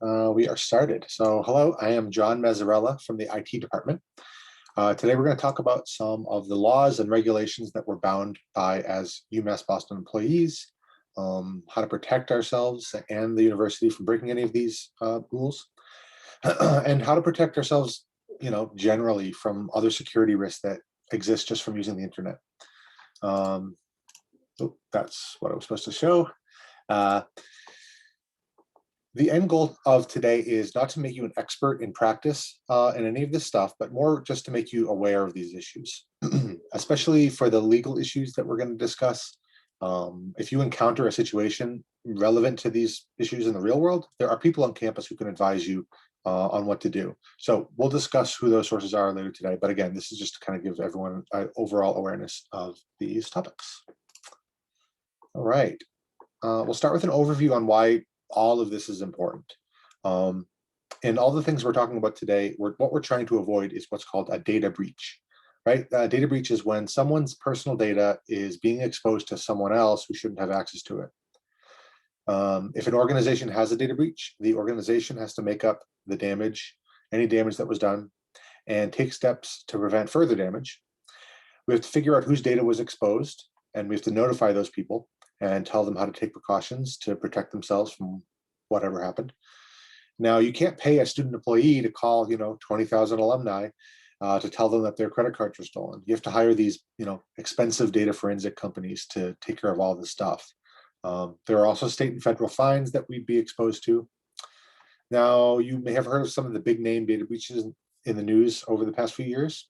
We are started. So hello, I am John Mazzarella from the IT department. Today we're going to talk about some of the laws and regulations that we're bound by as UMass Boston employees, how to protect ourselves and the university from breaking any of these rules, and how to protect ourselves, generally from other security risks that exist just from using the internet. That's what I was supposed to show. The end goal of today is not to make you an expert in practice in any of this stuff, but more just to make you aware of these issues, especially for the legal issues that we're going to discuss. If you encounter a situation relevant to these issues in the real world, there are people on campus who can advise you on what to do. So we'll discuss who those sources are later today. But again, this is just to kind of give everyone an overall awareness of these topics. All right. We'll start with an overview on why all of this is important. And all the things we're talking about today, what we're trying to avoid is what's called a data breach, right? Data breach is when someone's personal data is being exposed to someone else who shouldn't have access to it. If an organization has a data breach, the organization has to make up the damage, any damage that was done, and take steps to prevent further damage. We have to figure out whose data was exposed, and we have to notify those people and tell them how to take precautions to protect themselves from whatever happened. Now, you can't pay a student employee to call, 20,000 alumni to tell them that their credit cards were stolen. You have to hire these, expensive data forensic companies to take care of all this stuff. There are also state and federal fines that we'd be exposed to. Now, you may have heard of some of the big name data breaches in the news over the past few years.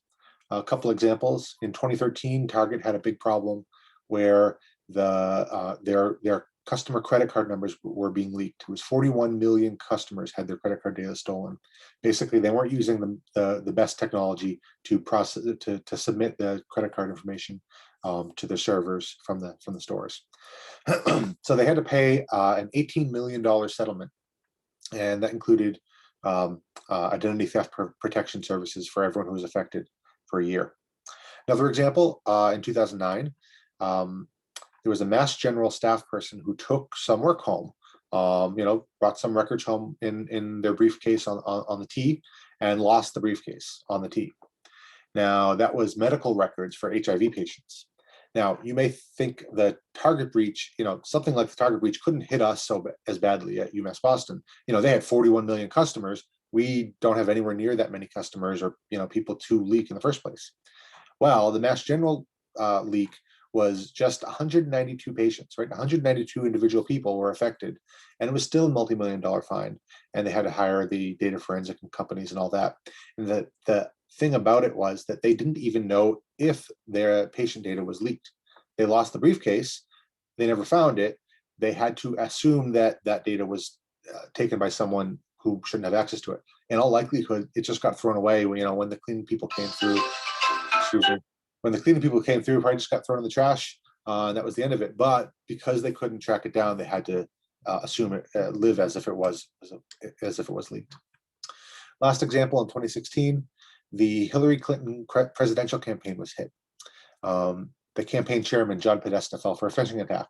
A couple examples. In 2013, Target had a big problem where their customer credit card numbers were being leaked. It was 41 million customers had their credit card data stolen. Basically, they weren't using the best technology to process to submit the credit card information to the servers from the stores. So they had to pay an $18 million settlement, and that included identity theft protection services for everyone who was affected for a year. Another example, in 2009. There was a Mass General staff person who took some work home, brought some records home in their briefcase on the T and lost the briefcase on the T. Now, that was medical records for HIV patients. Now, you may think the Target breach, something like the Target breach couldn't hit us as badly at UMass Boston. They had 41 million customers. We don't have anywhere near that many customers or, people to leak in the first place. Well, the Mass General leak was just 192 patients, right? 192 individual people were affected, and it was still a multi-million-dollar fine. And they had to hire the data forensic companies and all that. And the thing about it was that they didn't even know if their patient data was leaked. They lost the briefcase. They never found it. They had to assume that that data was taken by someone who shouldn't have access to it. In all likelihood, it just got thrown away when the cleaning people came through. When the cleaning people came through, probably just got thrown in the trash, and that was the end of it. But because they couldn't track it down, they had to assume it, live as if it was leaked. Last example, in 2016, the Hillary Clinton presidential campaign was hit. The campaign chairman, John Podesta, fell for a phishing attack,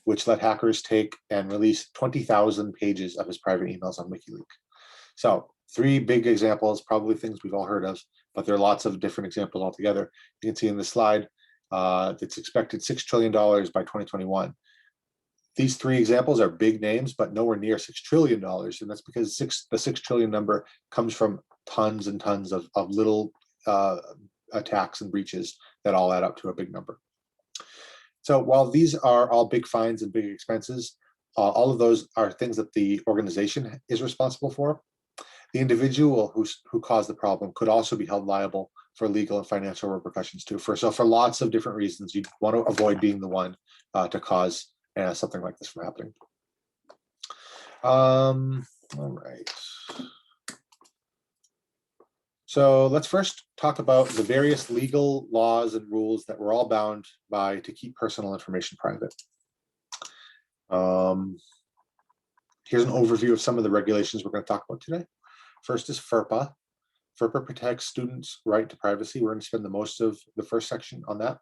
which let hackers take and release 20,000 pages of his private emails on WikiLeaks. So 3 big examples, probably things we've all heard of, but there are lots of different examples altogether. You can see in this slide, it's expected $6 trillion by 2021. These 3 examples are big names, but nowhere near $6 trillion. And that's because the 6 trillion number comes from tons and tons of little attacks and breaches that all add up to a big number. So while these are all big fines and big expenses, all of those are things that the organization is responsible for. The individual who caused the problem could also be held liable for legal and financial repercussions too. So for lots of different reasons, you want to avoid being the one to cause something like this from happening. All right. So let's first talk about the various legal laws and rules that we're all bound by to keep personal information private. Here's an overview of some of the regulations we're going to talk about today. First is FERPA. FERPA protects students' right to privacy. We're going to spend the most of the first section on that.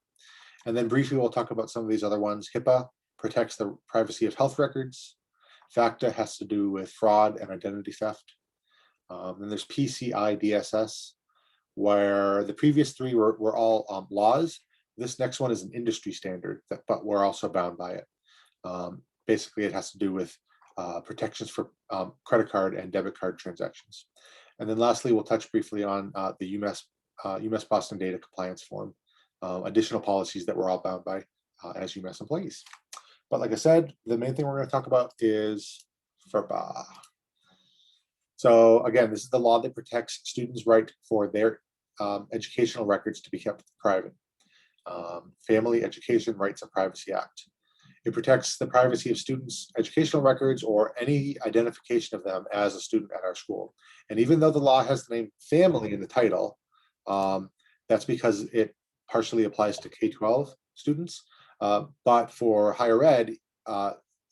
And then briefly, we'll talk about some of these other ones. HIPAA protects the privacy of health records. FACTA has to do with fraud and identity theft. Then there's PCI DSS, where the previous three were all laws. This next one is an industry standard, but we're also bound by it. Basically, it has to do with protections for credit card and debit card transactions. And then lastly, we'll touch briefly on the UMass Boston Data Compliance Form, additional policies that we're all bound by as UMass employees. But like I said, the main thing we're going to talk about is FERPA. So again, this is the law that protects students' right for their educational records to be kept private. Family Education Rights and Privacy Act. It protects the privacy of students' educational records or any identification of them as a student at our school. And even though the law has the name family in the title, that's because it partially applies to K-12 students. But for higher ed,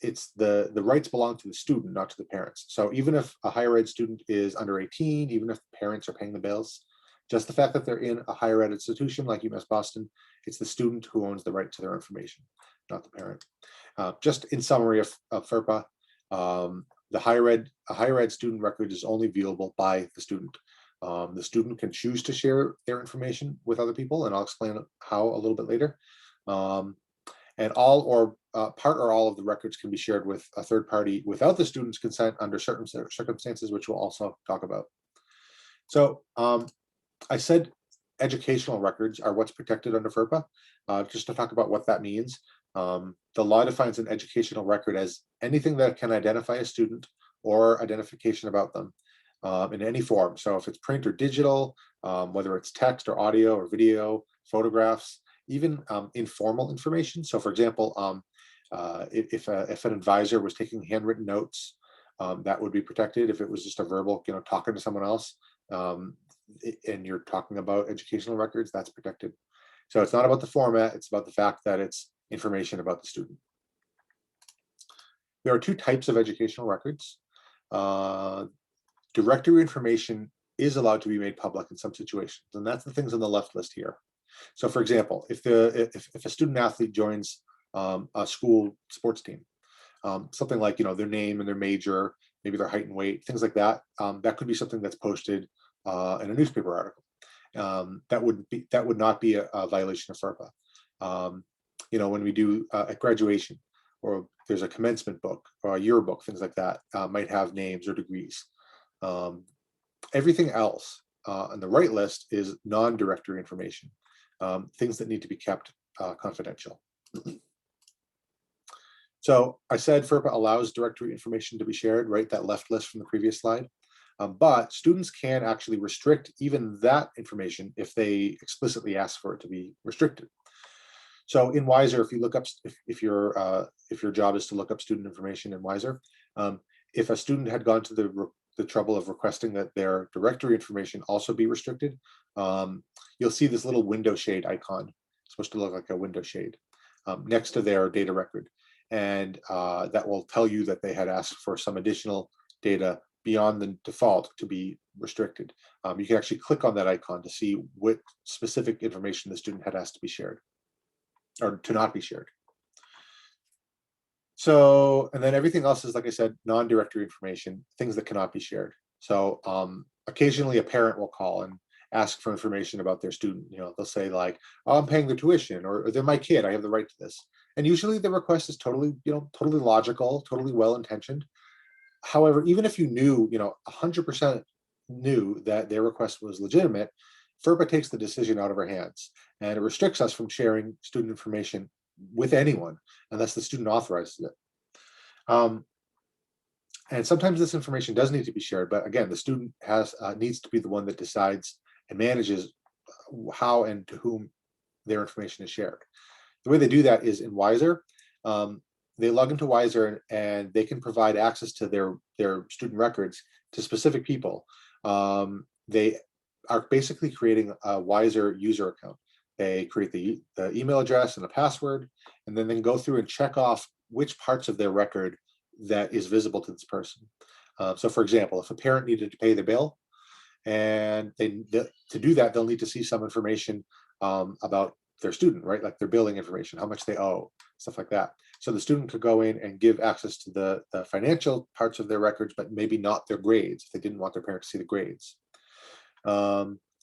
it's the rights belong to the student, not to the parents. So even if a higher ed student is under 18, even if the parents are paying the bills, just the fact that they're in a higher ed institution like UMass Boston, it's the student who owns the right to their information, not the parent. Just in summary of FERPA, a higher ed student record is only viewable by the student. The student can choose to share their information with other people, and I'll explain how a little bit later. And all or part or all of the records can be shared with a third party without the student's consent under certain circumstances, which we'll also talk about. So I said educational records are what's protected under FERPA. Just to talk about what that means. The law defines an educational record as anything that can identify a student or identification about them in any form. So if it's print or digital, whether it's text or audio or video, photographs, even informal information. So for example, if an advisor was taking handwritten notes, that would be protected. If it was just a verbal, talking to someone else, and you're talking about educational records, that's protected. So it's not about the format, it's about the fact that it's information about the student. There are two types of educational records. Directory information is allowed to be made public in some situations, and that's the things on the left list here. So for example, if a student athlete joins a school sports team, something like their name and their major, maybe their height and weight, things like that, that could be something that's posted in a newspaper article. That would not be a violation of FERPA. When we do at graduation, or there's a commencement book or a yearbook, things like that might have names or degrees. Everything else on the right list is non-directory information, things that need to be kept confidential. So I said FERPA allows directory information to be shared, right? That left list from the previous slide. But students can actually restrict even that information if they explicitly ask for it to be restricted. So in Wiser, if you look up, if your job is to look up student information in Wiser, if a student had gone to the trouble of requesting that their directory information also be restricted, you'll see this little window shade icon. It's supposed to look like a window shade next to their data record. And that will tell you that they had asked for some additional data beyond the default to be restricted. You can actually click on that icon to see what specific information the student had asked to be shared or to not be shared. So, and then everything else is, like I said, non-directory information, things that cannot be shared. So occasionally a parent will call and ask for information about their student. They'll say like, oh, I'm paying their tuition, or they're my kid, I have the right to this. And usually the request is totally logical, totally well-intentioned. However, even if you knew, 100% knew that their request was legitimate, FERPA takes the decision out of our hands, and it restricts us from sharing student information with anyone unless the student authorizes it. And sometimes this information does need to be shared, but again, the student needs to be the one that decides and manages how and to whom their information is shared. The way they do that is in Wiser. They log into Wiser and they can provide access to their student records to specific people. They are basically creating a Wiser user account. They create the email address and a password, and then they can go through and check off which parts of their record that is visible to this person. So for example, if a parent needed to pay the bill, and to do that, they'll need to see some information about their student, right? Like their billing information, how much they owe, stuff like that. So the student could go in and give access to the financial parts of their records, but maybe not their grades if they didn't want their parents to see the grades.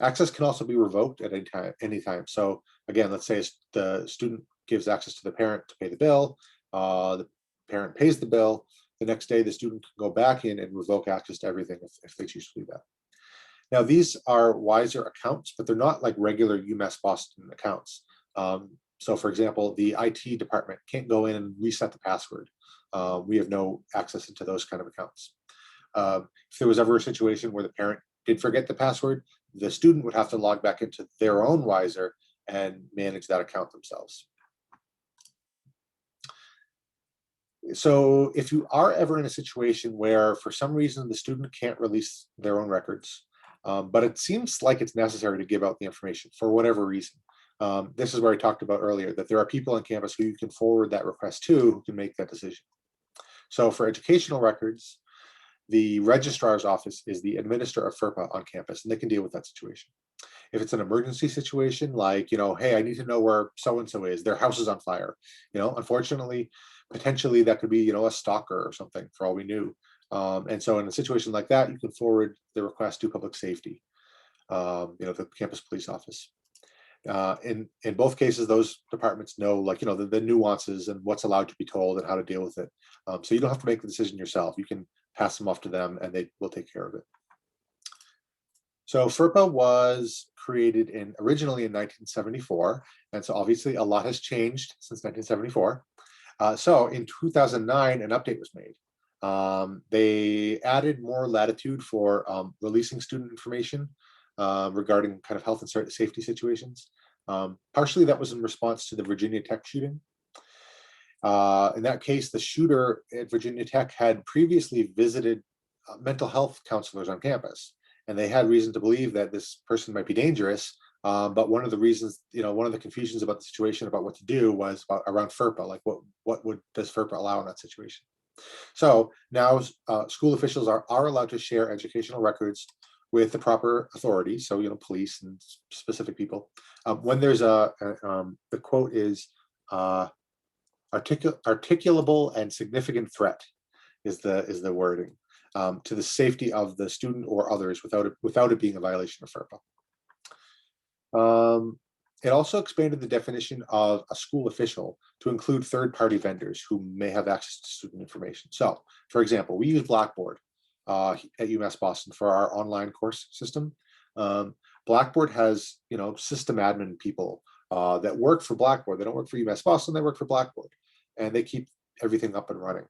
Access can also be revoked at any time. So again, let's say the student gives access to the parent to pay the bill. The parent pays the bill. The next day, the student can go back in and revoke access to everything if they choose to do that. Now, these are Wiser accounts, but they're not like regular UMass Boston accounts. So for example, the IT department can't go in and reset the password. We have no access into those kind of accounts. If there was ever a situation where the parent did forget the password, the student would have to log back into their own Wiser and manage that account themselves. So if you are ever in a situation where for some reason the student can't release their own records, but it seems like it's necessary to give out the information for whatever reason. This is where I talked about earlier, that there are people on campus who you can forward that request to who can make that decision. So for educational records, the registrar's office is the administrator of FERPA on campus, and they can deal with that situation. If it's an emergency situation, like, hey, I need to know where so-and-so is, their house is on fire, unfortunately, potentially that could be, a stalker or something for all we knew. And so in a situation like that, you can forward the request to public safety, the campus police office. In both cases, those departments know, the nuances and what's allowed to be told and how to deal with it. So you don't have to make the decision yourself. You can pass them off to them and they will take care of it. So FERPA was created originally in 1974. And so obviously a lot has changed since 1974. So in 2009, an update was made. They added more latitude for releasing student information regarding kind of health and safety situations. Partially that was in response to the Virginia Tech shooting. In that case, the shooter at Virginia Tech had previously visited mental health counselors on campus, and they had reason to believe that this person might be dangerous. But one of the reasons, one of the confusions about the situation about what to do was around FERPA, like what does FERPA allow in that situation? So now school officials are allowed to share educational records with the proper authorities, so police and specific people. When there's the quote is articulable and significant threat is the wording to the safety of the student or others without it being a violation of FERPA. It also expanded the definition of a school official to include third-party vendors who may have access to student information. So, for example, we use Blackboard at UMass Boston for our online course system. Blackboard has, system admin people that work for Blackboard. They don't work for UMass Boston, they work for Blackboard, and they keep everything up and running.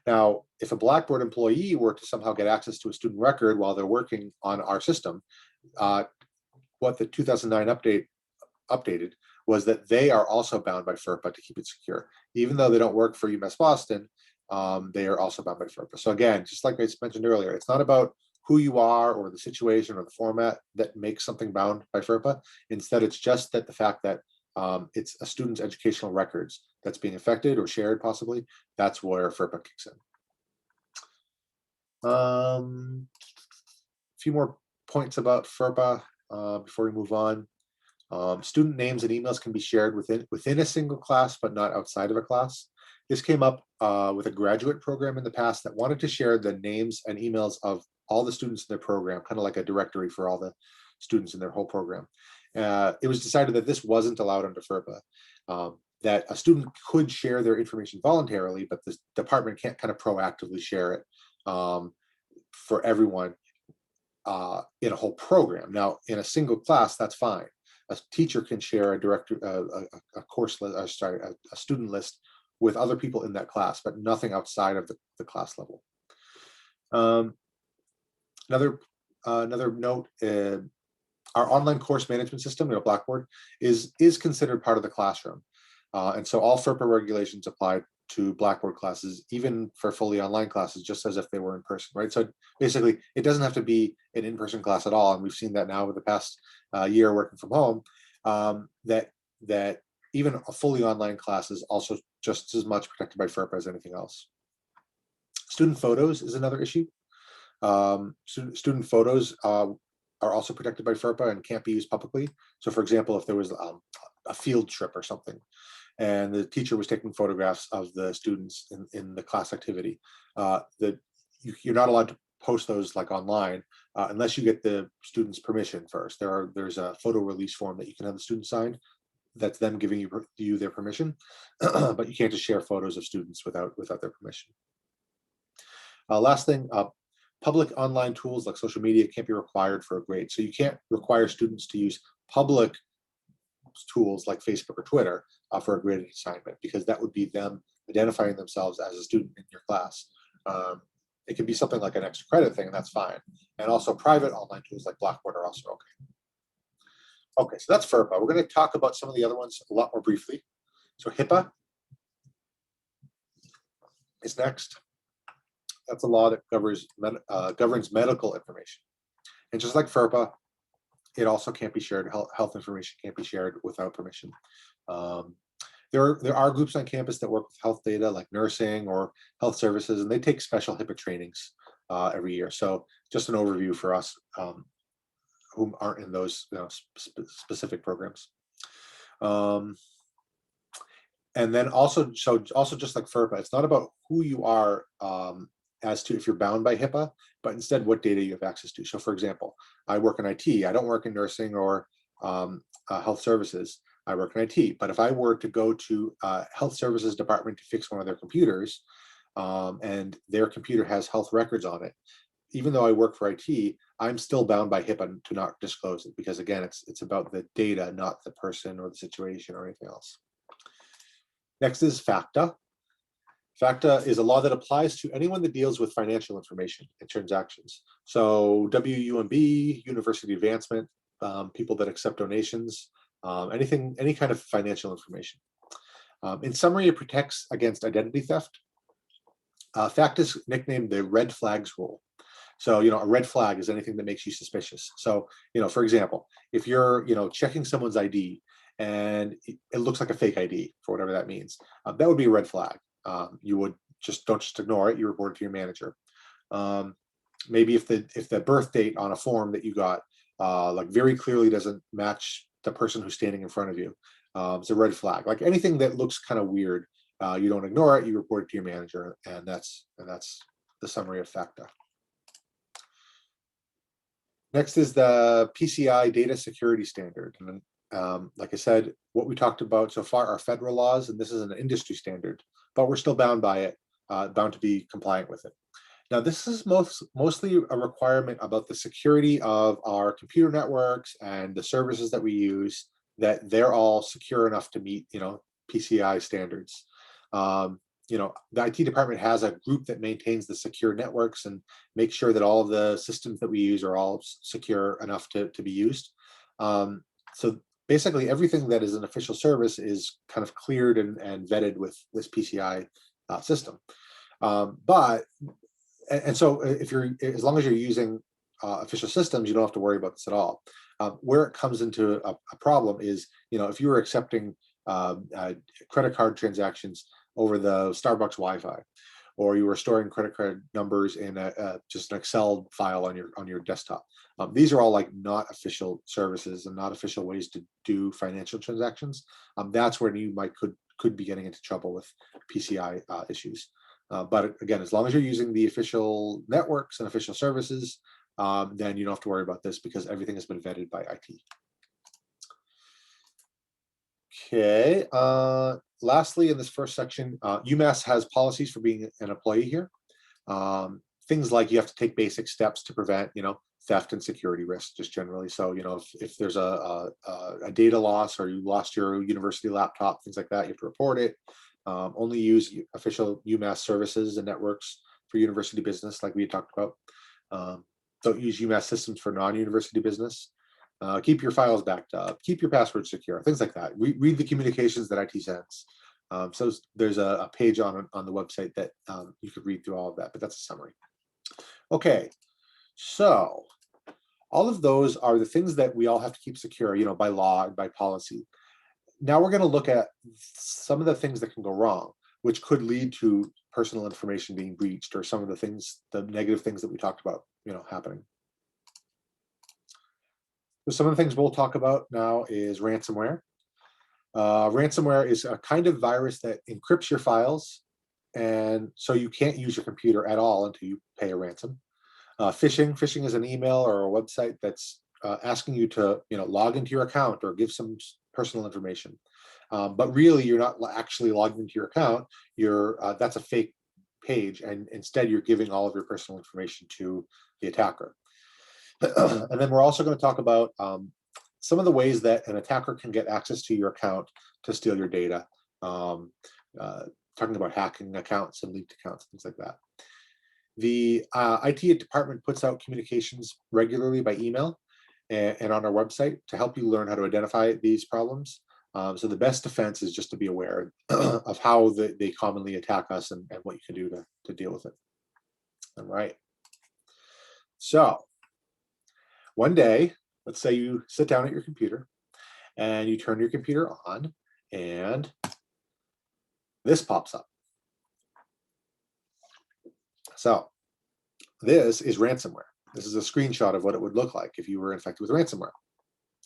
Now, if a Blackboard employee were to somehow get access to a student record while they're working on our system, what the 2009 updated was that they are also bound by FERPA to keep it secure. Even though they don't work for UMass Boston, they are also bound by FERPA. So again, just like I mentioned earlier, it's not about who you are or the situation or the format that makes something bound by FERPA. Instead, it's just that the fact that it's a student's educational records that's being affected or shared possibly, that's where FERPA kicks in. A few more points about FERPA before we move on. Student names and emails can be shared within a single class, but not outside of a class. This came up with a graduate program in the past that wanted to share the names and emails of all the students in their program, kind of like a directory for all the students in their whole program. It was decided that this wasn't allowed under FERPA, that a student could share their information voluntarily, but the department can't kind of proactively share it for everyone in a whole program. Now, in a single class, that's fine. A teacher can share a course list, a student list with other people in that class, but nothing outside of the class level. Another note, our online course management system, Blackboard, is considered part of the classroom. And so all FERPA regulations apply to Blackboard classes, even for fully online classes, just as if they were in person, right? So basically, it doesn't have to be an in-person class at all. And we've seen that now with the past year working from home, that even a fully online class is also just as much protected by FERPA as anything else. Student photos is another issue. Student photos are also protected by FERPA and can't be used publicly. So for example, if there was a field trip or something, and the teacher was taking photographs of the students in the class activity, that you're not allowed to post those like online unless you get the student's permission first. There's a photo release form that you can have the student sign. That's them giving you their permission, but you can't just share photos of students without their permission. Last thing, public online tools like social media can't be required for a grade. So you can't require students to use public tools like Facebook or Twitter for a graded assignment, because that would be them identifying themselves as a student in your class. It could be something like an extra credit thing, and that's fine. And also private online tools like Blackboard are also okay. Okay, so that's FERPA. We're going to talk about some of the other ones a lot more briefly. So HIPAA is next. That's a law that governs medical information. And just like FERPA, it also can't be shared. Health information can't be shared without permission. There are groups on campus that work with health data, like nursing or health services, and they take special HIPAA trainings every year. So just an overview for us who aren't in those specific programs. And then also just like FERPA, it's not about who you are as to if you're bound by HIPAA, but instead what data you have access to. So for example, I work in IT, I don't work in nursing or health services, I work in IT. But if I were to go to health services department to fix one of their computers, and their computer has health records on it, even though I work for IT, I'm still bound by HIPAA to not disclose it, because again, it's about the data, not the person or the situation or anything else. Next is FACTA. FACTA is a law that applies to anyone that deals with financial information and transactions. So WUMB, university advancement, people that accept donations, any kind of financial information. In summary, it protects against identity theft. FACTA is nicknamed the red flags rule. So, a red flag is anything that makes you suspicious. So, for example, if you're, checking someone's ID and it looks like a fake ID, for whatever that means, that would be a red flag. You would don't just ignore it. You report it to your manager. Maybe if the birth date on a form that you got like very clearly doesn't match the person who's standing in front of you, it's a red flag. Like anything that looks kind of weird, you don't ignore it. You report it to your manager, and that's the summary of FACTA. Next is the PCI data security standard. And like I said, what we talked about so far are federal laws, and this is an industry standard, but we're still bound by it, bound to be compliant with it. Now, this is mostly a requirement about the security of our computer networks and the services that we use, that they're all secure enough to meet, PCI standards. The IT department has a group that maintains the secure networks and makes sure that all of the systems that we use are all secure enough to be used. So basically everything that is an official service is kind of cleared and vetted with this PCI system. So as long as you're using official systems, you don't have to worry about this at all. Where it comes into a problem is, if you were accepting credit card transactions over the Starbucks Wi-Fi, or you were storing credit card numbers in just an Excel file on your desktop. These are all like not official services and not official ways to do financial transactions. That's where you could be getting into trouble with PCI issues. But again, as long as you're using the official networks and official services, then you don't have to worry about this, because everything has been vetted by IT. Okay. Lastly, in this first section, UMass has policies for being an employee here. Things like you have to take basic steps to prevent, theft and security risks, just generally. So, if there's a data loss, or you lost your university laptop, things like that, you have to report it. Only use official UMass services and networks for university business, like we had talked about. Don't use UMass systems for non-university business. Keep your files backed up, keep your passwords secure, things like that. Read the communications that IT sends. So there's a page on the website that you could read through all of that, but that's a summary. Okay, so all of those are the things that we all have to keep secure, by law and by policy. Now we're going to look at some of the things that can go wrong, which could lead to personal information being breached, or some of the negative things that we talked about, happening. So some of the things we'll talk about now is ransomware. Ransomware is a kind of virus that encrypts your files, and so you can't use your computer at all until you pay a ransom. Phishing is an email or a website that's asking you to log into your account or give some personal information. But really, you're not actually logged into your account. That's a fake page, and instead you're giving all of your personal information to the attacker. And then we're also going to talk about some of the ways that an attacker can get access to your account to steal your data. Talking about hacking accounts and leaked accounts, things like that. The IT department puts out communications regularly by email and on our website to help you learn how to identify these problems. So the best defense is just to be aware of how they commonly attack us and what you can do to deal with it. All right. So one day, let's say you sit down at your computer and you turn your computer on and this pops up. So this is ransomware. This is a screenshot of what it would look like if you were infected with ransomware.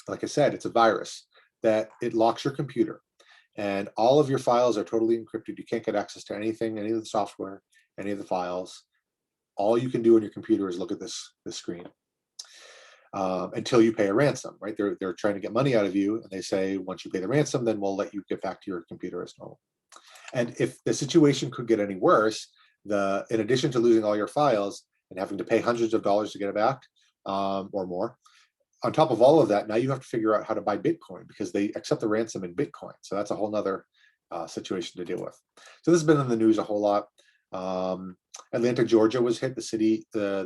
Like I said, it's a virus that it locks your computer and all of your files are totally encrypted. You can't get access to anything, any of the software, any of the files. All you can do on your computer is look at this screen until you pay a ransom, right? They're trying to get money out of you, and they say, once you pay the ransom, then we'll let you get back to your computer as normal. And if the situation could get any worse, in addition to losing all your files and having to pay hundreds of dollars to get it back or more, on top of all of that, now you have to figure out how to buy Bitcoin because they accept the ransom in Bitcoin. So that's a whole nother situation to deal with. So this has been in the news a whole lot. Atlanta, Georgia was hit. The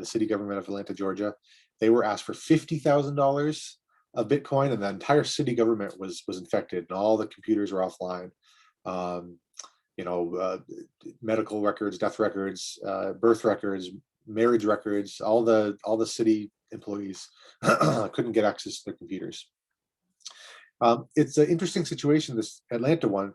city government of Atlanta, Georgia, they were asked for $50,000 of Bitcoin, and the entire city government was infected, and all the computers were offline. Medical records, death records, birth records, marriage records, all the city employees couldn't get access to their computers. It's an interesting situation, this Atlanta one,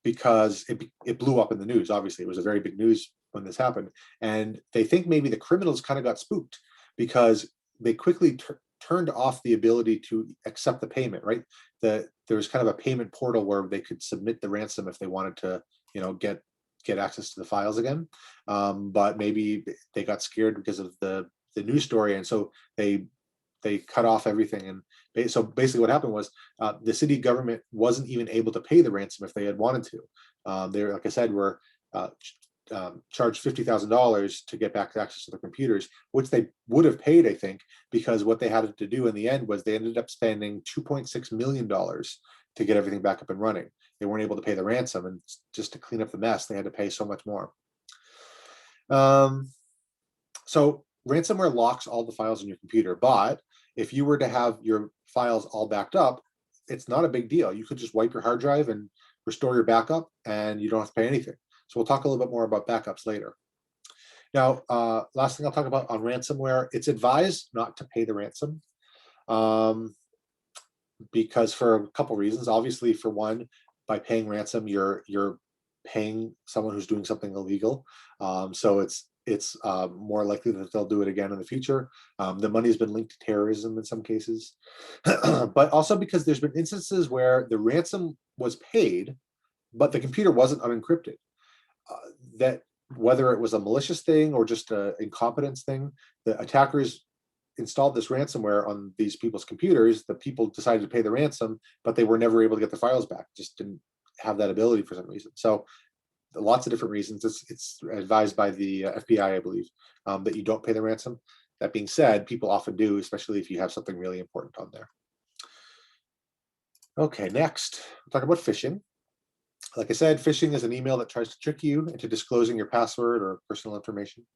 because it blew up in the news. Obviously, it was a very big news when this happened, and they think maybe the criminals kind of got spooked because they quickly turned off the ability to accept the payment. Right, there was kind of a payment portal where they could submit the ransom if they wanted to, get access to the files again. But maybe they got scared because of the news story, and so they cut off everything. And so basically what happened was the city government wasn't even able to pay the ransom if they had wanted to. They were, like I said, were charged $50,000 to get back access to their computers, which they would have paid, I think, because what they had to do in the end was they ended up spending $2.6 million to get everything back up and running. They weren't able to pay the ransom, and just to clean up the mess, they had to pay so much more. So ransomware locks all the files in your computer, but if you were to have your files all backed up, it's not a big deal. You could just wipe your hard drive and restore your backup, and you don't have to pay anything. So we'll talk a little bit more about backups later. Now, last thing I'll talk about on ransomware, it's advised not to pay the ransom because for a couple reasons. Obviously, for one, by paying ransom, you're paying someone who's doing something illegal. So it's more likely that they'll do it again in the future. The money has been linked to terrorism in some cases, but also because there's been instances where the ransom was paid, but the computer wasn't unencrypted. That whether it was a malicious thing or just an incompetence thing, the attackers installed this ransomware on these people's computers. The people decided to pay the ransom, but they were never able to get the files back. Just didn't have that ability for some reason. So lots of different reasons. It's advised by the FBI, I believe, that you don't pay the ransom. That being said, people often do, especially if you have something really important on there. Okay, next, we'll talk about phishing. Like I said, phishing is an email that tries to trick you into disclosing your password or personal information.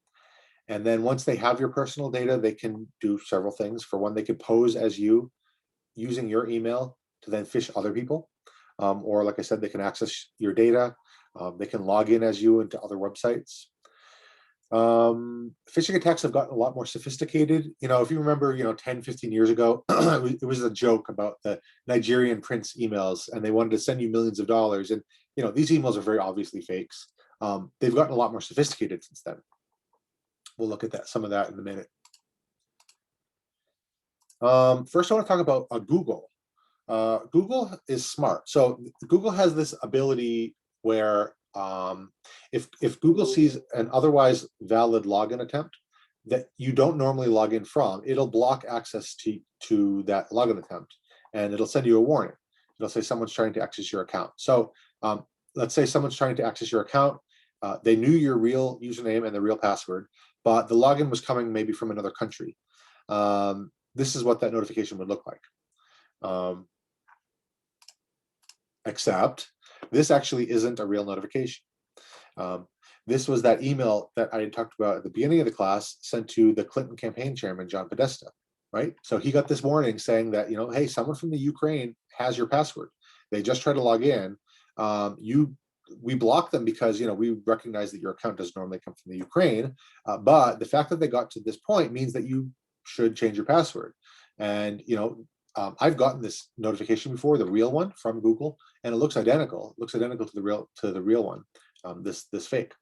And then once they have your personal data, they can do several things. For one, they could pose as you using your email to then phish other people. Or like I said, they can access your data. They can log in as you into other websites. Phishing attacks have gotten a lot more sophisticated. If you remember, 10, 15 years ago, it was a joke about the Nigerian prince emails, and they wanted to send you millions of dollars. And, these emails are very obviously fakes. They've gotten a lot more sophisticated since then. We'll look at some of that in a minute. First, I want to talk about Google. Google is smart. So Google has this ability where if Google sees an otherwise valid login attempt that you don't normally log in from, it'll block access to that login attempt, and it'll send you a warning. It'll say someone's trying to access your account. So let's say someone's trying to access your account. They knew your real username and the real password, but the login was coming maybe from another country. This is what that notification would look like. Except this actually isn't a real notification. This was that email that I had talked about at the beginning of the class sent to the Clinton campaign chairman, John Podesta, right? So he got this warning saying that, hey, someone from the Ukraine has your password. They just tried to log in. We blocked them because, we recognize that your account doesn't normally come from the Ukraine, but the fact that they got to this point means that you should change your password. And, I've gotten this notification before, the real one from Google, and it looks identical. It looks identical to the real one, this fake.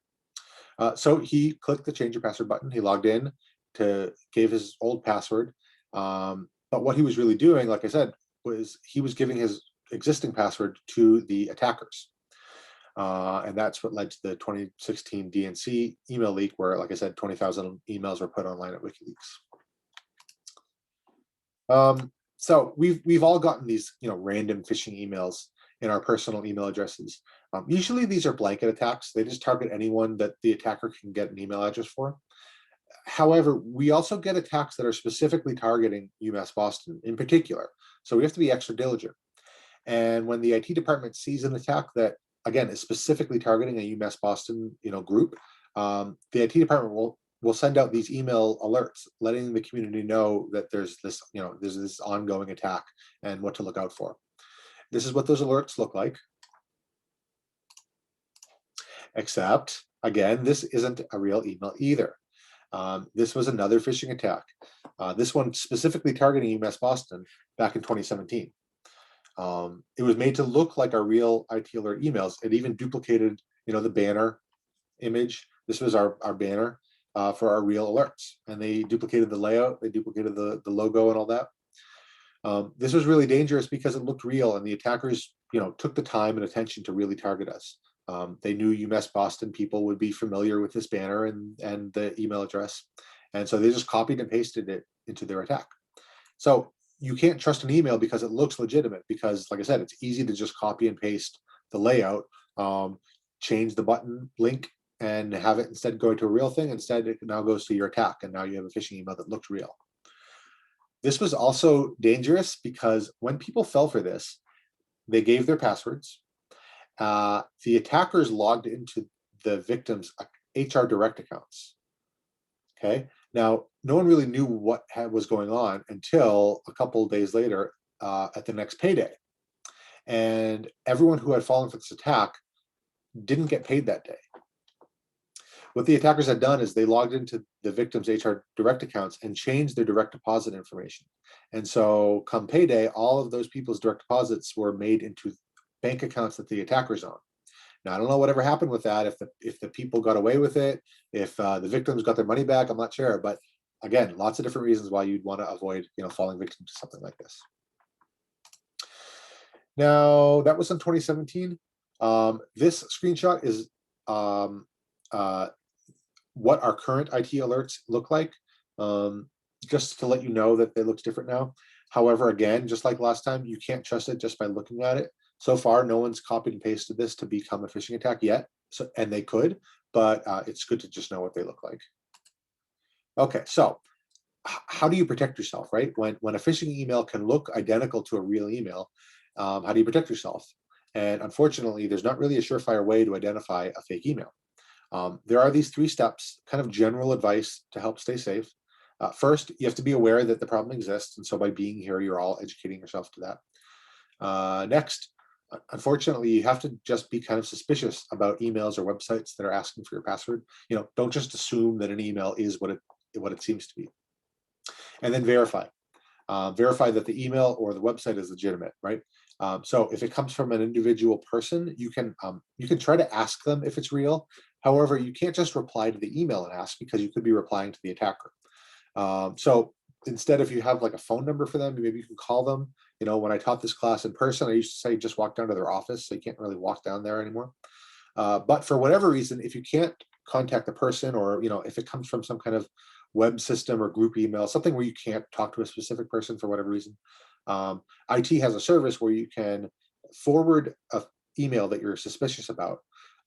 So he clicked the change your password button. He logged in, gave his old password. But what he was really doing, like I said, was he was giving his existing password to the attackers. And that's what led to the 2016 DNC email leak, where, like I said, 20,000 emails were put online at WikiLeaks. So we've all gotten these, random phishing emails in our personal email addresses. Usually these are blanket attacks. They just target anyone that the attacker can get an email address for. However, we also get attacks that are specifically targeting UMass Boston in particular. So we have to be extra diligent. And when the IT department sees an attack that, again, is specifically targeting a UMass Boston, group, the IT department will send out these email alerts, letting the community know that there's this ongoing attack and what to look out for. This is what those alerts look like. Except, again, this isn't a real email either. This was another phishing attack. This one specifically targeting UMass Boston back in 2017. It was made to look like our real IT alert emails. It even duplicated, the banner image. This was our banner for our real alerts, and they duplicated the layout. They duplicated the logo and all that. This was really dangerous because it looked real, and the attackers, took the time and attention to really target us. They knew UMass Boston people would be familiar with this banner and the email address, and so they just copied and pasted it into their attack. So you can't trust an email because it looks legitimate, because, like I said, it's easy to just copy and paste the layout, change the button link, and have it instead go to a real thing. Instead, it now goes to your attack, and now you have a phishing email that looked real. This was also dangerous because when people fell for this, they gave their passwords. The attackers logged into the victims' HR direct accounts. Okay, now no one really knew what was going on until a couple of days later at the next payday, and everyone who had fallen for this attack didn't get paid that day. What the attackers had done is they logged into the victims' HR direct accounts and changed their direct deposit information. And so come payday, all of those people's direct deposits were made into bank accounts that the attackers own. Now, I don't know whatever happened with that, if the people got away with it, if the victims got their money back, I'm not sure. But again, lots of different reasons why you'd want to avoid, falling victim to something like this. Now, that was in 2017. This screenshot is what our current IT alerts look like, just to let you know that it looks different now. However, again, just like last time, you can't trust it just by looking at it. So far, no one's copied and pasted this to become a phishing attack yet, and they could, but it's good to just know what they look like. Okay, so how do you protect yourself, right? When a phishing email can look identical to a real email, how do you protect yourself? And unfortunately, there's not really a surefire way to identify a fake email. There are these 3 steps, kind of general advice to help stay safe. First, you have to be aware that the problem exists, and so by being here, you're all educating yourself to that. Next, unfortunately, you have to just be kind of suspicious about emails or websites that are asking for your password. Don't just assume that an email is what it seems to be. And then verify. Verify that the email or the website is legitimate, right? So if it comes from an individual person, you can try to ask them if it's real. However, you can't just reply to the email and ask, because you could be replying to the attacker. So instead, if you have like a phone number for them, maybe you can call them You know, when I taught this class in person, I used to say just walk down to their office. So you can't really walk down there anymore. But for whatever reason, if you can't contact the person, or you know, if it comes from some kind of web system or group email, something where you can't talk to a specific person for whatever reason, IT has a service where you can forward an email that you're suspicious about,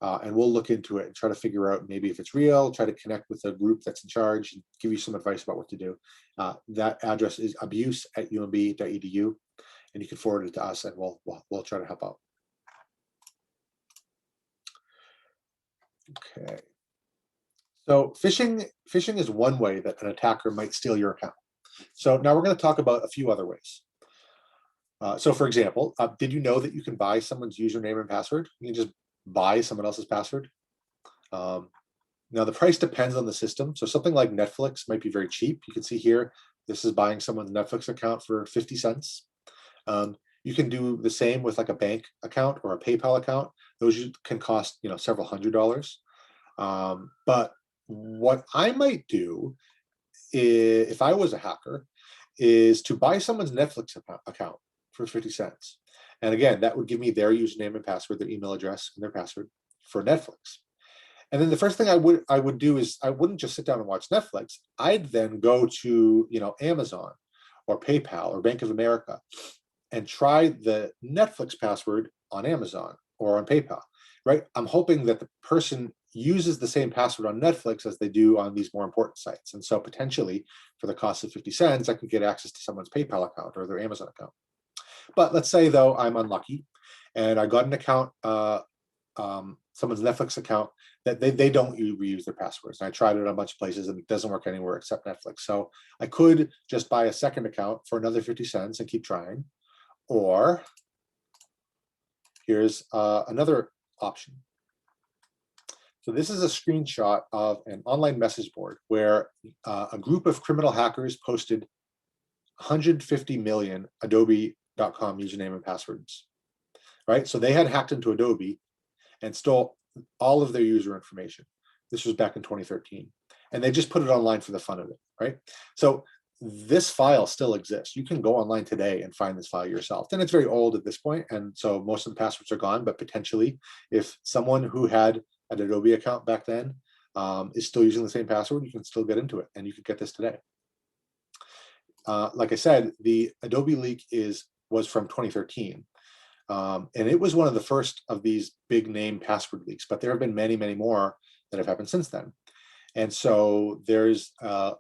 and we'll look into it and try to figure out maybe if it's real, try to connect with a group that's in charge, and give you some advice about what to do. That address is abuse@umb.edu, and you can forward it to us, and we'll try to help out. Okay. So phishing is one way that an attacker might steal your account. So now we're going to talk about a few other ways. So for example, did you know that you can buy someone's username and password? You can just buy someone else's password. Now the price depends on the system. So something like Netflix might be very cheap. You can see here, this is buying someone's Netflix account for 50 cents. You can do the same with like a bank account or a PayPal account. Those can cost, you know, several $100s. But what I might do if I was a hacker is to buy someone's Netflix account for 50 cents. And again, that would give me their username and password, their email address and their password for Netflix. And then the first thing I would do is I wouldn't just sit down and watch Netflix. I'd then go to, you know, Amazon or PayPal or Bank of America and try the Netflix password on Amazon or on PayPal, right? I'm hoping that the person uses the same password on Netflix as they do on these more important sites. And so potentially for the cost of 50 cents, I could get access to someone's PayPal account or their Amazon account. But let's say though I'm unlucky and I got an account, someone's Netflix account that they don't reuse their passwords. And I tried it on a bunch of places and it doesn't work anywhere except Netflix. So I could just buy a second account for another 50 cents and keep trying. Or here's another option. So this is a screenshot of an online message board where a group of criminal hackers posted 150 million Adobe.com username and passwords, right? So they had hacked into Adobe and stole all of their user information. This was back in 2013. And they just put it online for the fun of it, right? So this file still exists. You can go online today and find this file yourself. And it's very old at this point, and so most of the passwords are gone, but potentially if someone who had an Adobe account back then is still using the same password, you can still get into it and you could get this today. Like I said, the Adobe leak was from 2013. And it was one of the first of these big name password leaks, but there have been many, many more that have happened since then. And so there's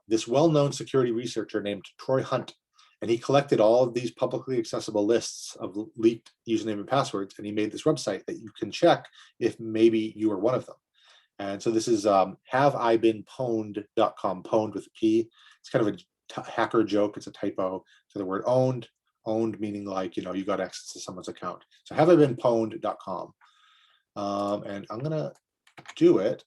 this well-known security researcher named Troy Hunt, and he collected all of these publicly accessible lists of leaked username and passwords, and he made this website that you can check if maybe you are one of them. And so this is haveibeenpwned.com, pwned with a P. It's kind of a hacker joke. It's a typo to the word owned meaning like, you know, you got access to someone's account. So haveibeenpwned.com. And I'm gonna do it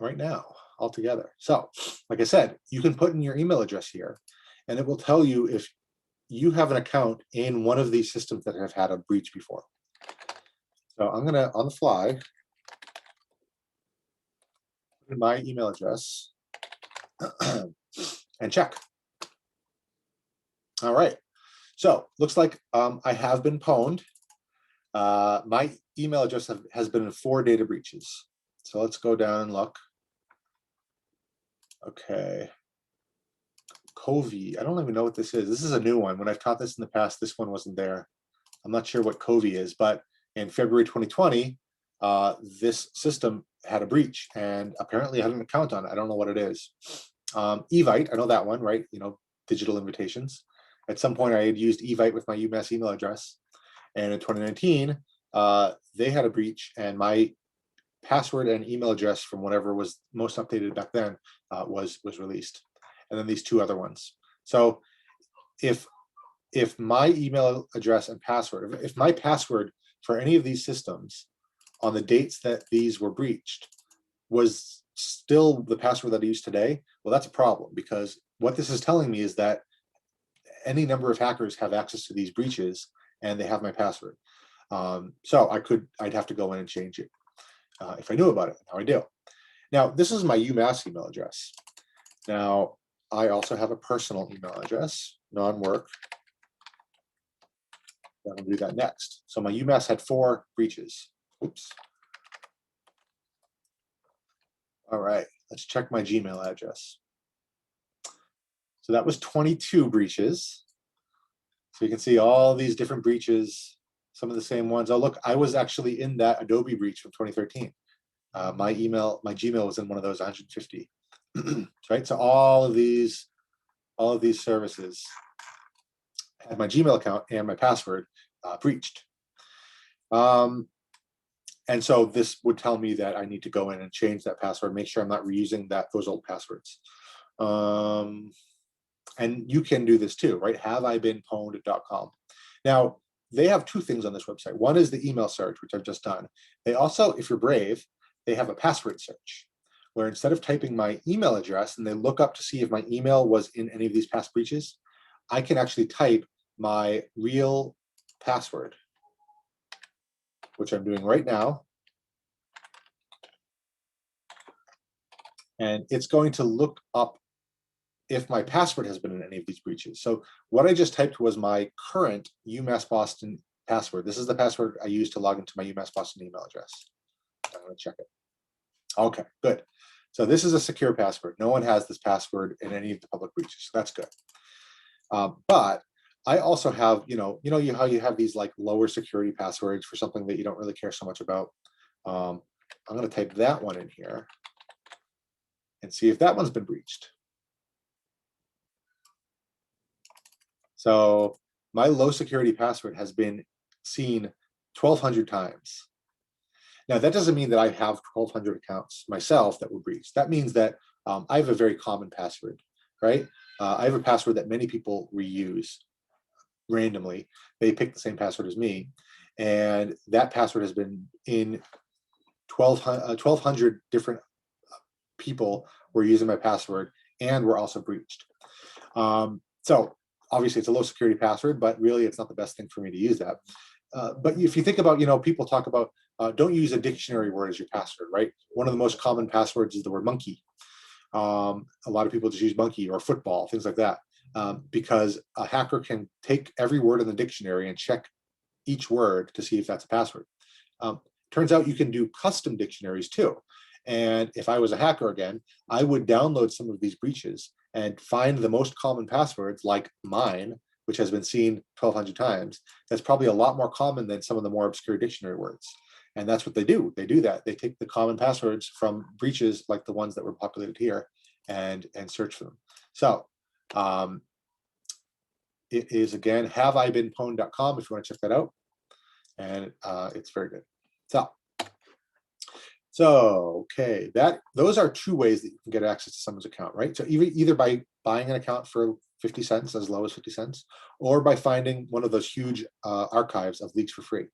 right now all together. So like I said, you can put in your email address here and it will tell you if you have an account in one of these systems that have had a breach before. So I'm gonna, on the fly, put in my email address and check. All right, so looks like I have been pwned. My email address has been in 4 data breaches. So let's go down and look. Okay. Covey, I don't even know what this is. This is a new one. When I've taught this in the past, this one wasn't there. I'm not sure what Covey is, but in February 2020, this system had a breach and apparently I had an account on it. I don't know what it is. Evite, I know that one, right? You know, digital invitations. At some point I had used Evite with my UMass email address. And in 2019, they had a breach and my password and email address from whatever was most updated back then was released. And then these 2 other ones. So if my email address and password, if my password for any of these systems on the dates that these were breached was still the password that I use today, well, that's a problem, because what this is telling me is that any number of hackers have access to these breaches and they have my password. So I'd have to go in and change it if I knew about it. Now I do. Now, this is my UMass email address. Now, I also have a personal email address, non-work. I'm going to do that next. So my UMass had 4 breaches. Oops. All right, let's check my Gmail address. So that was 22 breaches. So you can see all these different breaches, some of the same ones. Oh, look, I was actually in that Adobe breach from 2013. My Gmail was in one of those 150. Right, so all of these services had my Gmail account and my password breached. And so this would tell me that I need to go in and change that password, make sure I'm not reusing those old passwords. And you can do this too, right? HaveIBeenPwned.com. Now, they have 2 things on this website. One is the email search, which I've just done. They also, if you're brave, they have a password search, where instead of typing my email address and they look up to see if my email was in any of these past breaches, I can actually type my real password, which I'm doing right now. And it's going to look up if my password has been in any of these breaches. So what I just typed was my current UMass Boston password. This is the password I use to log into my UMass Boston email address. I'm going to check it. Okay, good. So this is a secure password. No one has this password in any of the public breaches. So that's good. But I also have, how you have these like lower security passwords for something that you don't really care so much about. I'm going to type that one in here and see if that one's been breached. So my low security password has been seen 1,200 times. Now, that doesn't mean that I have 1,200 accounts myself that were breached. That means that I have a very common password, right? I have a password that many people reuse randomly. They pick the same password as me. And that password has been in 1,200 different people were using my password and were also breached. So obviously it's a low security password, but really it's not the best thing for me to use that. But if you think about, people talk about don't use a dictionary word as your password, right? One of the most common passwords is the word monkey. A lot of people just use monkey or football, things like that, because a hacker can take every word in the dictionary and check each word to see if that's a password. Turns out you can do custom dictionaries too. And if I was a hacker again, I would download some of these breaches and find the most common passwords like mine, which has been seen 1,200 times. That's probably a lot more common than some of the more obscure dictionary words. And that's what they do. They do that. They take the common passwords from breaches like the ones that were populated here and search for them. So it is, again, HaveIBeenPwned.com if you want to check that out. And it's very good. So okay, those are 2 ways that you can get access to someone's account, right? So either by buying an account for 50 cents, as low as 50 cents, or by finding one of those huge archives of leaks for free.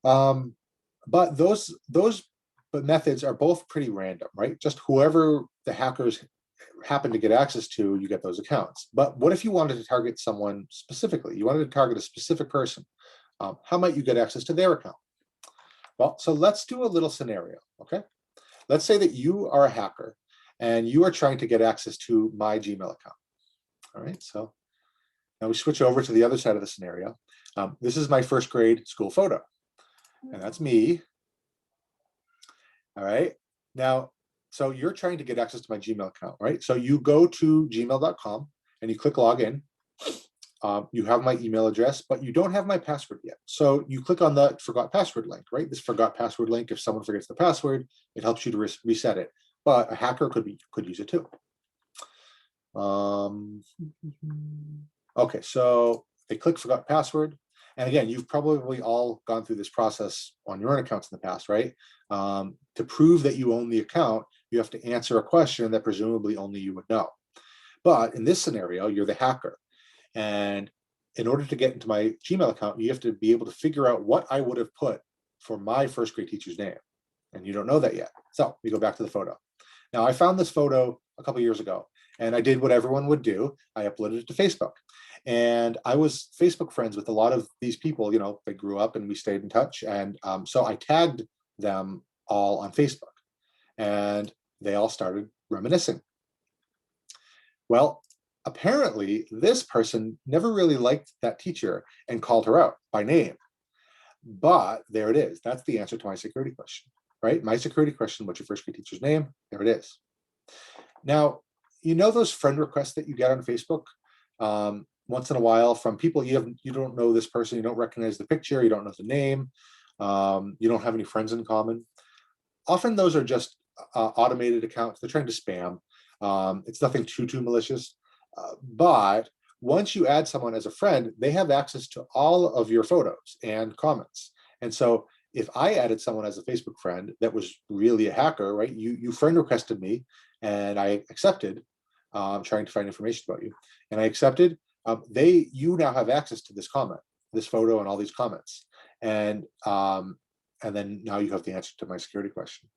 But those methods are both pretty random, right? Just whoever the hackers happen to get access to, you get those accounts. But what if you wanted to target someone specifically? You wanted to target a specific person. How might you get access to their account? Well, so let's do a little scenario, okay? Let's say that you are a hacker and you are trying to get access to my Gmail account. All right, so now we switch over to the other side of the scenario. This is my 1st grade school photo, and that's me. All right, now, so you're trying to get access to my Gmail account, right? So you go to gmail.com and you click login. You have my email address, but you don't have my password yet. So you click on the forgot password link, right? This forgot password link, if someone forgets the password, it helps you to reset it. But a hacker could use it too. Okay, so they click forgot password. And again, you've probably all gone through this process on your own accounts in the past, right? To prove that you own the account, you have to answer a question that presumably only you would know. But in this scenario, you're the hacker. And in order to get into my Gmail account, you have to be able to figure out what I would have put for my 1st grade teacher's name. And you don't know that yet. So we go back to the photo. Now, I found this photo a couple years ago, and I did what everyone would do. I uploaded it to Facebook. And I was Facebook friends with a lot of these people. They grew up and we stayed in touch. And so I tagged them all on Facebook. And they all started reminiscing. Well, apparently this person never really liked that teacher and called her out by name. But there it is. That's the answer to my security question, right? My security question, what's your first grade teacher's name? There it is. Now, you know those friend requests that you get on Facebook once in a while from people you don't know this person, you don't recognize the picture, you don't know the name, you don't have any friends in common. Often those are just automated accounts. They're trying to spam. It's nothing too malicious. But once you add someone as a friend, they have access to all of your photos and comments. And so if I added someone as a Facebook friend that was really a hacker, right? You friend requested me and I accepted, trying to find information about you, and I accepted, you now have access to this comment, this photo and all these comments. And then now you have the answer to my security question.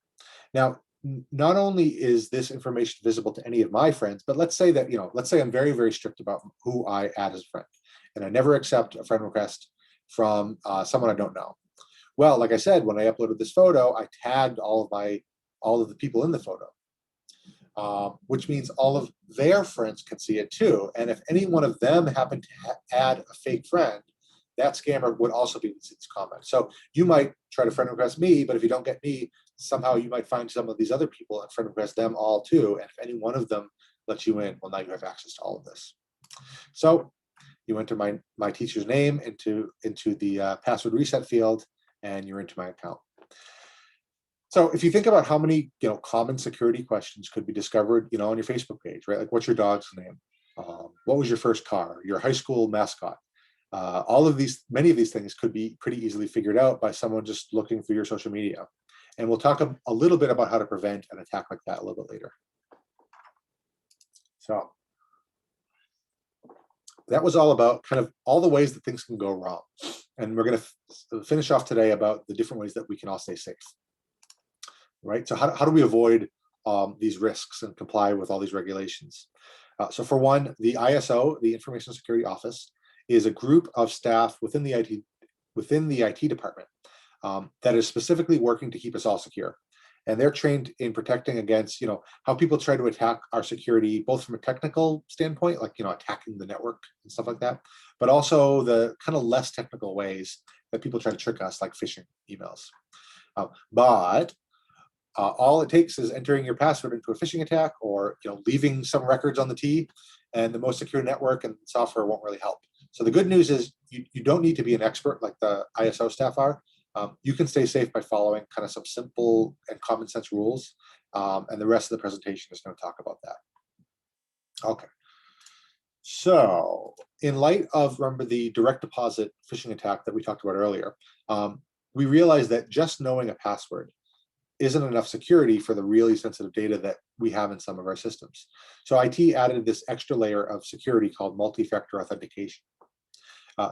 Now, not only is this information visible to any of my friends, but let's say that, let's say I'm very strict about who I add as a friend, and I never accept a friend request from someone I don't know. Well, like I said, when I uploaded this photo, I tagged all of the people in the photo, which means all of their friends can see it too. And if any one of them happened to add a fake friend, that scammer would also be in this comment. So you might try to friend request me, but if you don't get me, somehow you might find some of these other people and friend request them all too. And if any one of them lets you in, well, now you have access to all of this. So you enter my teacher's name into the password reset field, and you're into my account. So if you think about how many common security questions could be discovered on your Facebook page, right? Like, what's your dog's name? What was your first car? Your high school mascot? Many of these things could be pretty easily figured out by someone just looking through your social media. And we'll talk a little bit about how to prevent an attack like that a little bit later. So that was all about kind of all the ways that things can go wrong. And we're going to finish off today about the different ways that we can all stay safe. Right? So how do we avoid these risks and comply with all these regulations? So for one, the ISO, the Information Security Office, is a group of staff within the IT department that is specifically working to keep us all secure. And they're trained in protecting against, how people try to attack our security, both from a technical standpoint, like, attacking the network and stuff like that, but also the kind of less technical ways that people try to trick us, like phishing emails. But all it takes is entering your password into a phishing attack, or leaving some records on the T, and the most secure network and software won't really help. So the good news is you don't need to be an expert like the ISO staff are. You can stay safe by following kind of some simple and common sense rules, and the rest of the presentation is going to talk about that. Okay. So in light of, remember, the direct deposit phishing attack that we talked about earlier, we realized that just knowing a password isn't enough security for the really sensitive data that we have in some of our systems. So IT added this extra layer of security called multi-factor authentication.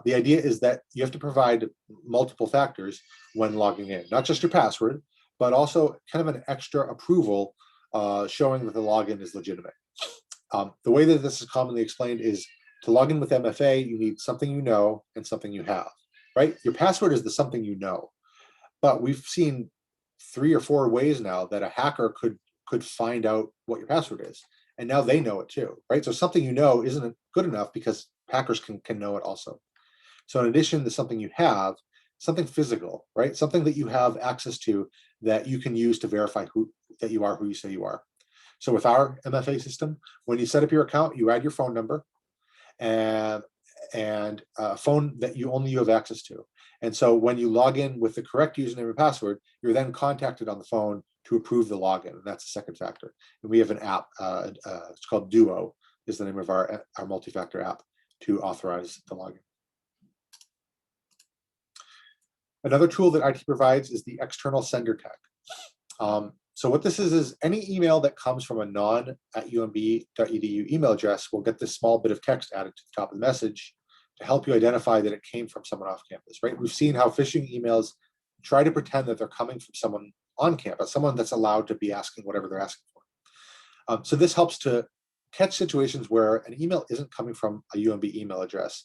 The idea is that you have to provide multiple factors when logging in, not just your password, but also kind of an extra approval showing that the login is legitimate. The way that this is commonly explained is to log in with MFA, you need something you know and something you have, right? Your password is the something you know, but we've seen 3 or 4 ways now that a hacker could find out what your password is, and now they know it too, right? So something you know isn't good enough because hackers can know it also. So in addition to something you have, something physical, right? Something that you have access to that you can use to verify that you are who you say you are. So with our MFA system, when you set up your account, you add your phone number and a phone that you have access to. And so when you log in with the correct username and password, you're then contacted on the phone to approve the login. And that's the second factor. And we have an app, it's called Duo, is the name of our multi-factor app to authorize the login. Another tool that IT provides is the external sender tag. So what this is any email that comes from a non@umb.edu email address will get this small bit of text added to the top of the message to help you identify that it came from someone off campus, right? We've seen how phishing emails try to pretend that they're coming from someone on campus, someone that's allowed to be asking whatever they're asking for. So this helps to catch situations where an email isn't coming from a UMB email address,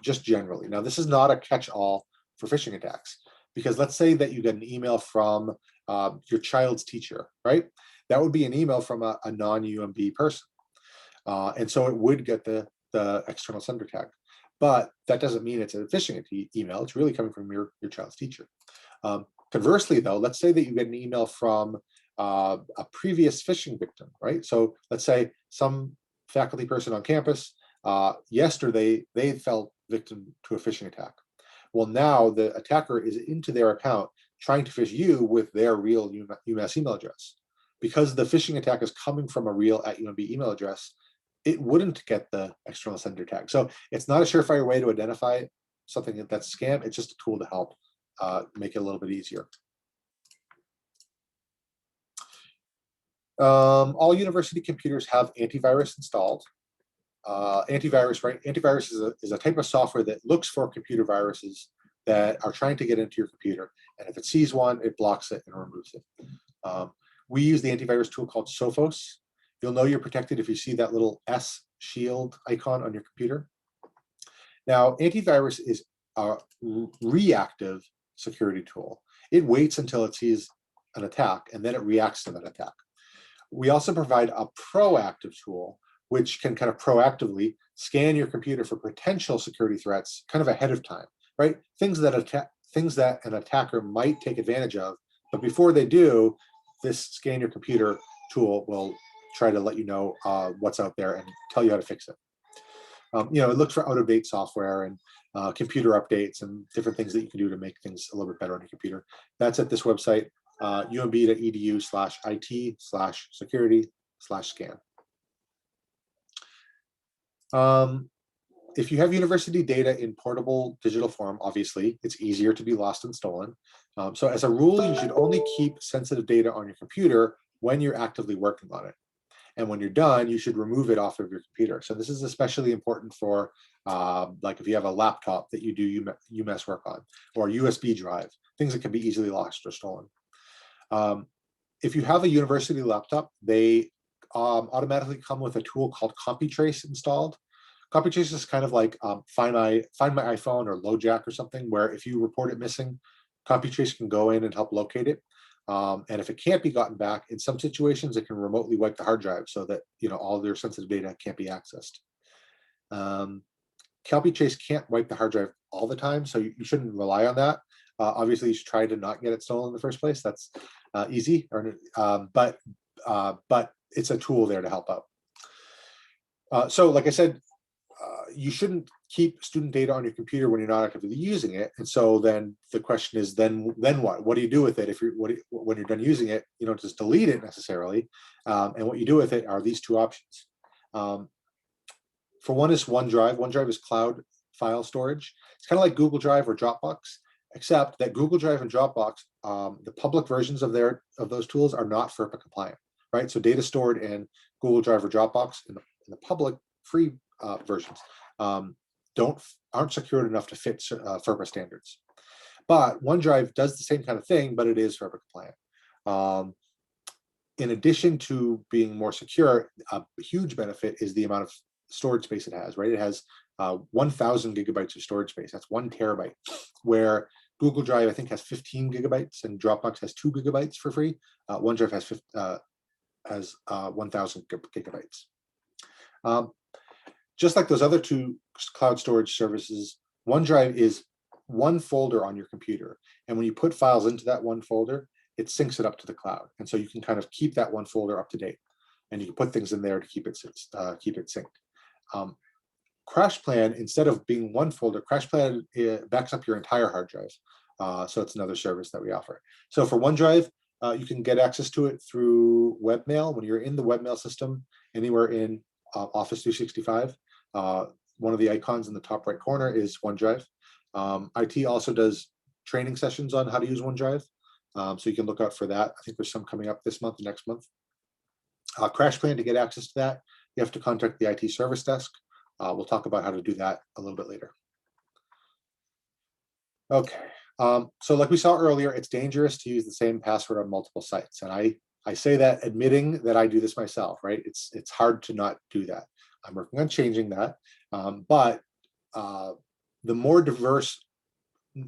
just generally. Now, this is not a catch-all for phishing attacks, because let's say that you get an email from your child's teacher, right? That would be an email from a non-UMB person. And so it would get the external sender tag. But that doesn't mean it's a phishing email. It's really coming from your child's teacher. Conversely, though, let's say that you get an email from a previous phishing victim, right? So let's say some faculty person on campus, yesterday, they fell victim to a phishing attack. Well, now the attacker is into their account trying to phish you with their real UMass email address. Because the phishing attack is coming from a real @UMB email address, it wouldn't get the external sender tag. So it's not a surefire way to identify something that's a scam. It's just a tool to help make it a little bit easier. All university computers have antivirus installed. Antivirus, right? Antivirus is a type of software that looks for computer viruses that are trying to get into your computer. And if it sees one, it blocks it and removes it. We use the antivirus tool called Sophos. You'll know you're protected if you see that little S shield icon on your computer. Now, antivirus is a reactive security tool. It waits until it sees an attack and then it reacts to that attack. We also provide a proactive tool, which can kind of proactively scan your computer for potential security threats kind of ahead of time, right? Things that an attacker might take advantage of, but before they do, this scan your computer tool will try to let you know what's out there and tell you how to fix it. It looks for out-of-date software and computer updates and different things that you can do to make things a little bit better on your computer. That's at this website, umb.edu/IT/security/scan. If you have university data in portable digital form, obviously, it's easier to be lost and stolen. So as a rule, you should only keep sensitive data on your computer when you're actively working on it. And when you're done, you should remove it off of your computer. So this is especially important for like if you have a laptop that you do UMass work on, or a USB drive, things that can be easily lost or stolen. If you have a university laptop, they automatically come with a tool called CompuTrace installed. CompuTrace is kind of like Find My iPhone or LoJack or something, where if you report it missing, CompuTrace can go in and help locate it. And if it can't be gotten back, in some situations, it can remotely wipe the hard drive so that all their sensitive data can't be accessed. CompuTrace can't wipe the hard drive all the time, so you shouldn't rely on that. Obviously, you should try to not get it stolen in the first place. That's easy, but it's a tool there to help out. So, like I said, you shouldn't keep student data on your computer when you're not actively using it. And so then the question is, then what? What do you do with it when you're done using it? You don't just delete it necessarily. And what you do with it are these two options. For one is OneDrive. OneDrive is cloud file storage. It's kind of like Google Drive or Dropbox, except that Google Drive and Dropbox, the public versions of those tools are not FERPA compliant, right? So data stored in Google Drive or Dropbox in the public free versions aren't secured enough to fit FERPA standards. But OneDrive does the same kind of thing, but it is FERPA compliant. In addition to being more secure, a huge benefit is the amount of storage space it has, right? It has 1,000 gigabytes of storage space. That's 1 terabyte, where Google Drive, I think, has 15 gigabytes and Dropbox has 2 gigabytes for free. OneDrive has 1,000 gigabytes. Just like those other two cloud storage services, OneDrive is one folder on your computer. And when you put files into that one folder, it syncs it up to the cloud. And so you can kind of keep that one folder up to date. And you can put things in there to keep it synced. CrashPlan, instead of being one folder, CrashPlan backs up your entire hard drive. So it's another service that we offer. So for OneDrive, you can get access to it through webmail. When you're in the webmail system, anywhere in Office 365, one of the icons in the top right corner is OneDrive. IT also does training sessions on how to use OneDrive. So you can look out for that. I think there's some coming up this month, next month. CrashPlan, to get access to that, you have to contact the IT service desk. We'll talk about how to do that a little bit later. Okay, so like we saw earlier, it's dangerous to use the same password on multiple sites. And I say that admitting that I do this myself, right? It's hard to not do that. I'm working on changing that. But the more diverse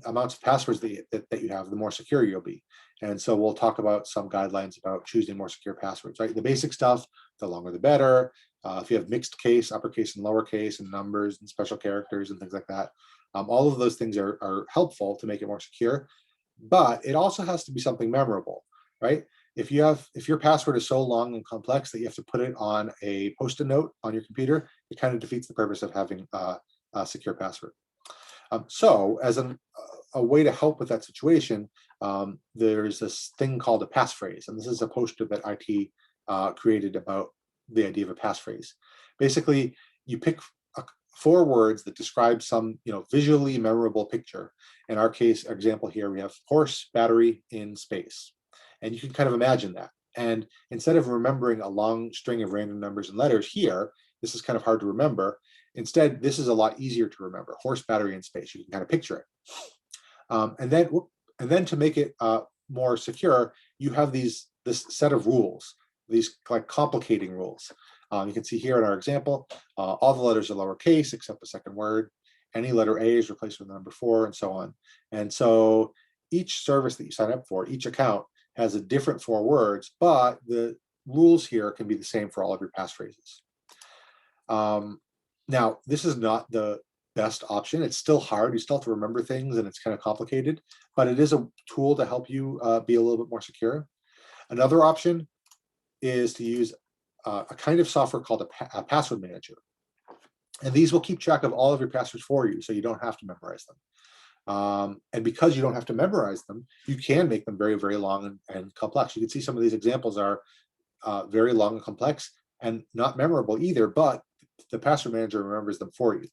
amounts of passwords that you have, the more secure you'll be. And so we'll talk about some guidelines about choosing more secure passwords, right? The basic stuff, the longer the better. If you have mixed case, uppercase and lowercase, and numbers and special characters and things like that, all of those things are helpful to make it more secure. But it also has to be something memorable, right? If your password is so long and complex that you have to put it on a post-it note on your computer, it kind of defeats the purpose of having a secure password. So as a way to help with that situation, there's this thing called a passphrase, and this is a poster that IT created about the idea of a passphrase. Basically, you pick 4 words that describe some visually memorable picture. In our case, our example here, we have horse, battery, in space. And you can kind of imagine that. And instead of remembering a long string of random numbers and letters here, this is kind of hard to remember. Instead, this is a lot easier to remember. Horse, battery, in space. You can kind of picture it. And then to make it more secure, you have this set of rules, these like complicating rules. You can see here in our example, all the letters are lowercase except the second word. Any letter A is replaced with the number 4, and so on. And so each service that you sign up for, each account, has a different 4 words, but the rules here can be the same for all of your passphrases. Now, this is not the best option. It's still hard. You still have to remember things, and it's kind of complicated, but it is a tool to help you be a little bit more secure. Another option is to use a kind of software called a password manager. And these will keep track of all of your passwords for you, so you don't have to memorize them. And because you don't have to memorize them, you can make them very, very long and complex. You can see some of these examples are very long and complex and not memorable either, but the password manager remembers them for you.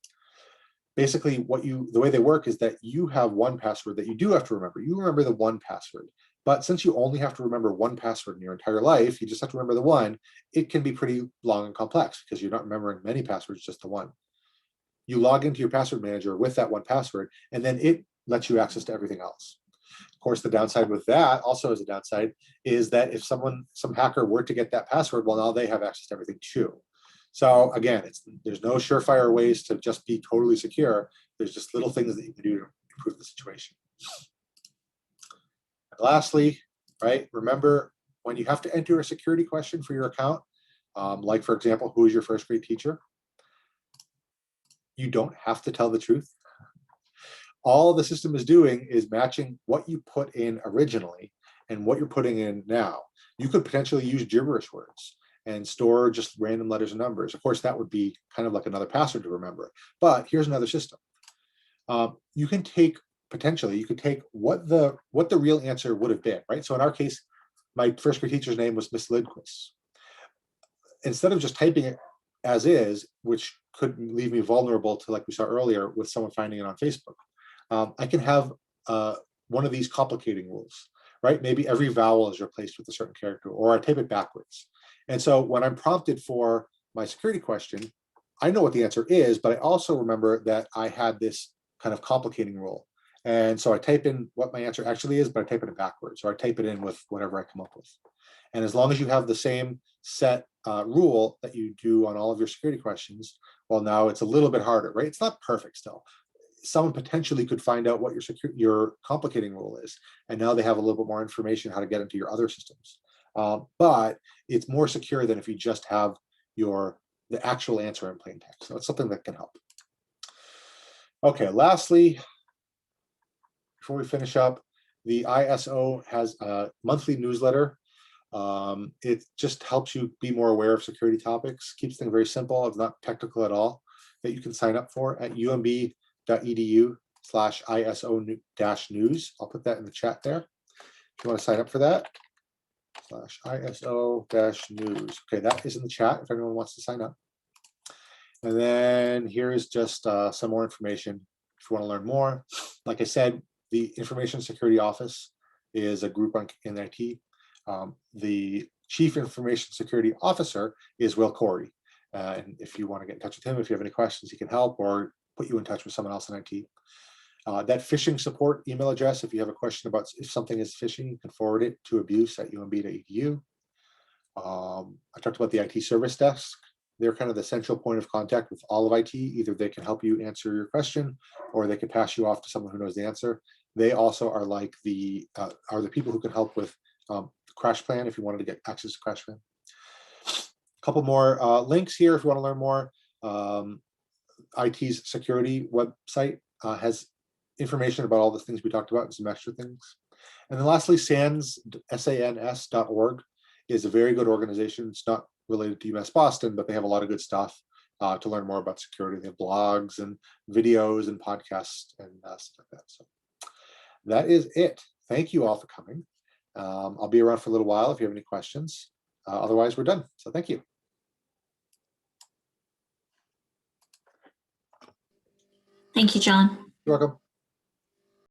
Basically, the way they work is that you have one password that you do have to remember. You remember the one password, but since you only have to remember one password in your entire life, you just have to remember the one. It can be pretty long and complex because you're not remembering many passwords, just the one. You log into your password manager with that one password, and then it lets you access to everything else. Of course, the downside with that, also as a downside, is that if some hacker were to get that password, well, now they have access to everything too. So again, there's no surefire ways to just be totally secure. There's just little things that you can do to improve the situation. And lastly, right, remember when you have to enter a security question for your account, like for example, who is your first grade teacher? You don't have to tell the truth. All the system is doing is matching what you put in originally and what you're putting in now. You could potentially use gibberish words and store just random letters and numbers. Of course, that would be kind of like another password to remember. But here's another system. You could take what the real answer would have been, right? So in our case, my first grade teacher's name was Miss Lidquist. Instead of just typing it as is, which could leave me vulnerable to, like we saw earlier, with someone finding it on Facebook, I can have one of these complicating rules, right? Maybe every vowel is replaced with a certain character, or I type it backwards. And so when I'm prompted for my security question, I know what the answer is, but I also remember that I had this kind of complicating rule. And so I type in what my answer actually is, but I type it in backwards, or I type it in with whatever I come up with. And as long as you have the same set rule that you do on all of your security questions, well, now it's a little bit harder, right? It's not perfect still. Someone potentially could find out what your complicating rule is, and now they have a little bit more information how to get into your other systems. But it's more secure than if you just have the actual answer in plain text. So it's something that can help. Okay, lastly, before we finish up, the ISO has a monthly newsletter. It just helps you be more aware of security topics, keeps things very simple, it's not technical at all, that you can sign up for at umb.edu/ISO-news. I'll put that in the chat there if you want to sign up for that. /ISO-news. Okay, that is in the chat if anyone wants to sign up. And then here is just some more information if you want to learn more. Like I said, the Information Security Office is a group in IT. The Chief Information Security Officer is Will Corey. And if you want to get in touch with him, if you have any questions, he can help or put you in touch with someone else in IT. That phishing support email address, if you have a question about if something is phishing, you can forward it to abuse@umb.edu. I talked about the IT service desk. They're kind of the central point of contact with all of IT. Either they can help you answer your question, or they can pass you off to someone who knows the answer. They also are like the people who can help with Crash Plan if you wanted to get access to Crash Plan. A couple more links here if you want to learn more. IT's security website has information about all the things we talked about and some extra things. And then lastly, SANS.org is a very good organization. It's not related to UMass Boston, but they have a lot of good stuff to learn more about security. They have blogs and videos and podcasts and stuff like that. So that is it. Thank you all for coming. I'll be around for a little while if you have any questions. Otherwise, we're done. So thank you. Thank you, John. You're welcome.